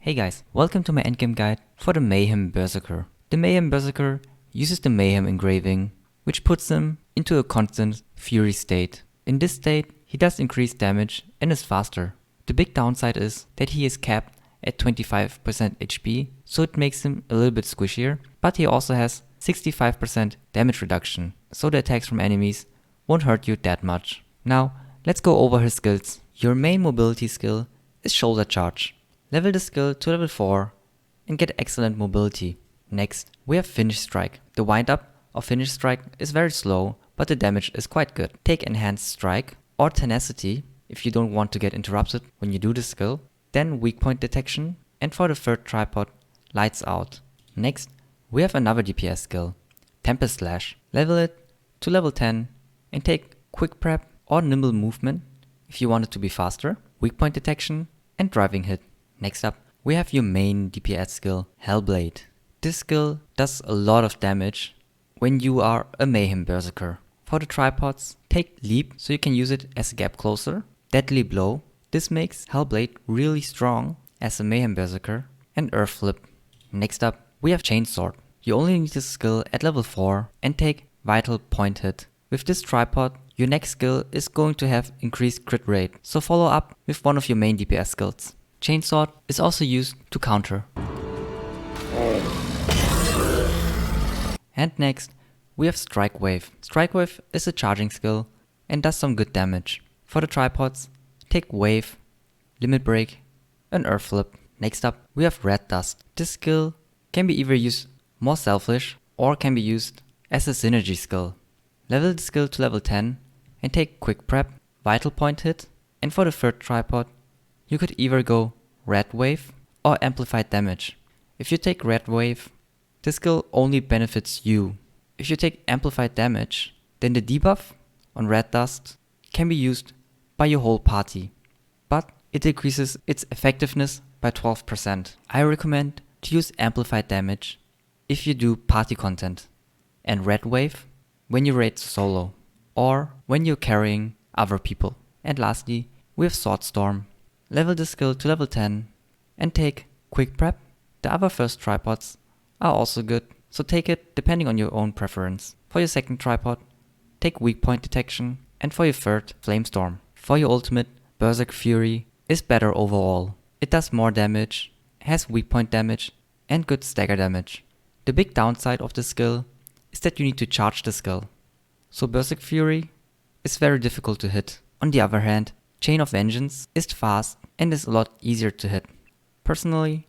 Hey guys, welcome to my endgame guide for the Mayhem Berserker. The Mayhem Berserker uses the Mayhem engraving, which puts him into a constant fury state. In this state, he does increase damage and is faster. The big downside is that he is capped at 25% HP, so it makes him a little bit squishier, but he also has 65% damage reduction, so the attacks from enemies won't hurt you that much. Now, let's go over his skills. Your main mobility skill is Shoulder Charge. Level the skill to level 4 and get excellent mobility. Next, we have Finish Strike. The wind up of Finish Strike is very slow, but the damage is quite good. Take Enhanced Strike or Tenacity if you don't want to get interrupted when you do the skill. Then Weak Point Detection, and for the third tripod, Lights Out. Next, we have another DPS skill, Tempest Slash. Level it to level 10 and take Quick Prep or Nimble Movement if you want it to be faster, Weak Point Detection and Driving Hit. Next up, we have your main DPS skill, Hellblade. This skill does a lot of damage when you are a Mayhem Berserker. For the tripods, take Leap so you can use it as a gap closer, Deadly Blow. This makes Hellblade really strong as a Mayhem Berserker, and Earth Flip. Next up, we have Chainsword. You only need this skill at level 4 and take Vital Point Hit. With this tripod, your next skill is going to have increased crit rate, so follow up with one of your main DPS skills. Chainsword is also used to counter. And next, we have Strike Wave. Strike Wave is a charging skill and does some good damage. For the tripods, take Wave, Limit Break, and Earth Flip. Next up, we have Red Dust. This skill can be either used more selfish or can be used as a synergy skill. Level the skill to level 10 and take Quick Prep, Vital Point Hit, and for the third tripod, you could either go Red Wave or Amplified Damage. If you take Red Wave, this skill only benefits you. If you take Amplified Damage, then the debuff on Red Dust can be used by your whole party, but it decreases its effectiveness by 12%. I recommend to use Amplified Damage if you do party content, and Red Wave when you raid solo or when you're carrying other people. And lastly, we have Sword Storm. Level the skill to level 10 and take Quick Prep. The other first tripods are also good, so take it depending on your own preference. For your second tripod, take Weak Point Detection, and for your third, Flamestorm. For your ultimate, Berserk Fury is better overall. It does more damage, has weak point damage, and good stagger damage. The big downside of the skill is that you need to charge the skill, so Berserk Fury is very difficult to hit. On the other hand, Chain of Vengeance is fast and is a lot easier to hit. Personally,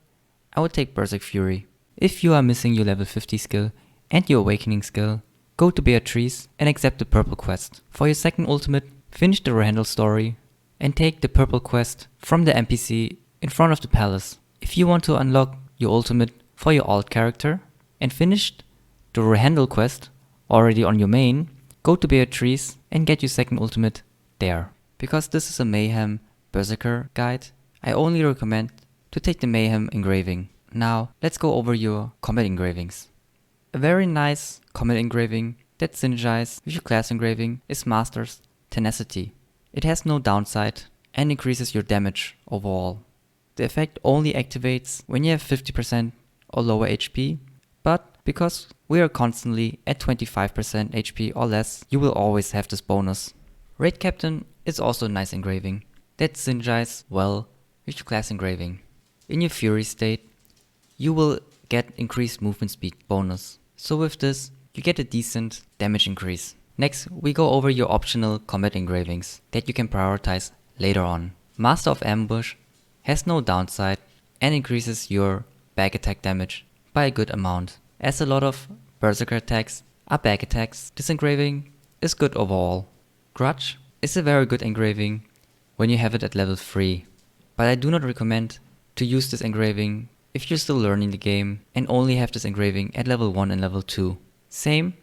I would take Berserk Fury. If you are missing your level 50 skill and your awakening skill, go to Beatrice and accept the purple quest. For your second ultimate, finish the Rohendel story and take the purple quest from the NPC in front of the palace. If you want to unlock your ultimate for your alt character and finished the Rohendel quest already on your main, go to Beatrice and get your second ultimate there. Because this is a Mayhem Berserker guide, I only recommend to take the Mayhem engraving. Now, let's go over your combat engravings. A very nice combat engraving that synergizes with your class engraving is Master's Tenacity. It has no downside and increases your damage overall. The effect only activates when you have 50% or lower HP, but because we are constantly at 25% HP or less, you will always have this bonus. Raid Captain is also a nice engraving that synergizes well with your class engraving. In your Fury state, you will get increased movement speed bonus. So with this, you get a decent damage increase. Next, we go over your optional combat engravings that you can prioritize later on. Master of Ambush has no downside and increases your back attack damage by a good amount. As a lot of Berserker attacks are back attacks, this engraving is good overall. Grudge is a very good engraving when you have it at level 3, but I do not recommend to use this engraving if you're still learning the game and only have this engraving at level 1 and level 2. Same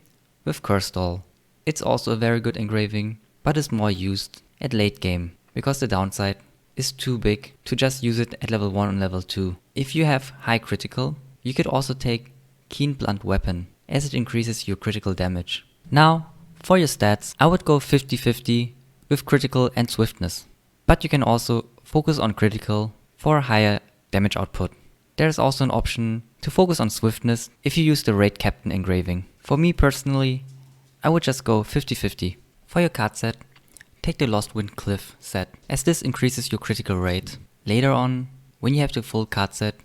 with Curse Doll. It's also a very good engraving, but is more used at late game because the downside is too big to just use it at level 1 and level 2. If you have high critical, you could also take Keen Blunt Weapon as it increases your critical damage. Now, for your stats, I would go 50-50 with critical and swiftness, but you can also focus on critical for a higher damage output. There's also an option to focus on swiftness if you use the Raid Captain engraving. For me personally, I would just go 50-50. For your card set, take the Lost Wind Cliff set, as this increases your critical rate. Later on, when you have the full card set,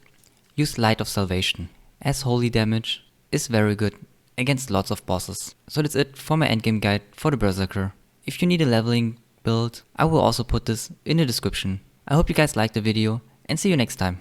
use Light of Salvation, as holy damage is very good against lots of bosses. So that's it for my endgame guide for the Berserker. If you need a leveling build, I will also put this in the description. I hope you guys liked the video and see you next time.